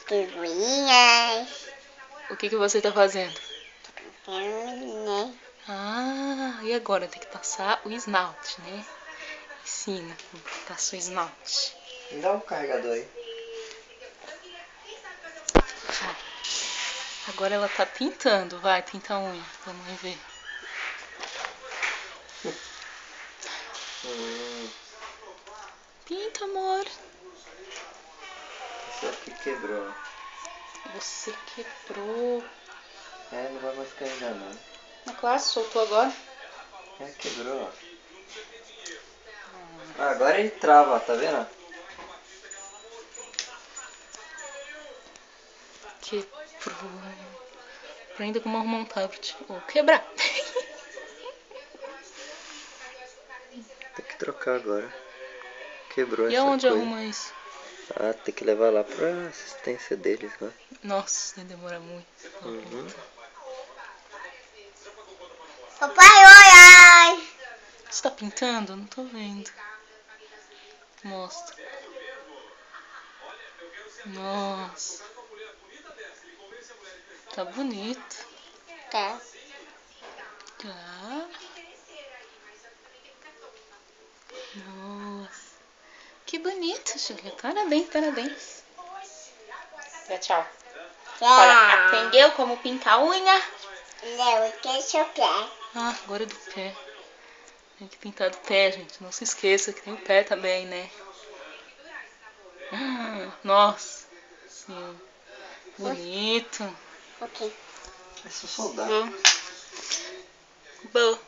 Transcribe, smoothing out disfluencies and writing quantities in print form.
figurinhas. O que você tá fazendo? Né? Ah, e agora tem que passar o esmalte, né? Ensina como passa o esmalte. Me dá um carregador aí. Agora ela tá pintando, vai, pinta a unha, vamos ver. Pinta, amor. Isso aqui quebrou. Você quebrou. É, não vai mais carregar não. Na classe, soltou agora. É, quebrou. Ah, agora ele trava, tá vendo? Quebrou. Aprenda como arrumar um tablet. Ou quebrar. Tem que trocar agora. Quebrou E essa aonde coisa. arruma isso? Ah, tem que levar lá pra assistência deles, né? Nossa, demora muito. Uhum. Papai, oi, oi. Você tá pintando? Não tô vendo. Mostra. Nossa. Tá bonito. Tá. Tá. Nossa. Que bonito, Julia. Parabéns, parabéns. Tchau, tchau. Olha, aprendeu como pintar a unha? Não, que é seu pé. Ah, agora é do pé. Tem que pintar do pé, gente. Não se esqueça que tem o pé também, né? Nossa. Sim. Bonito. Ok. É só soldar. Bom.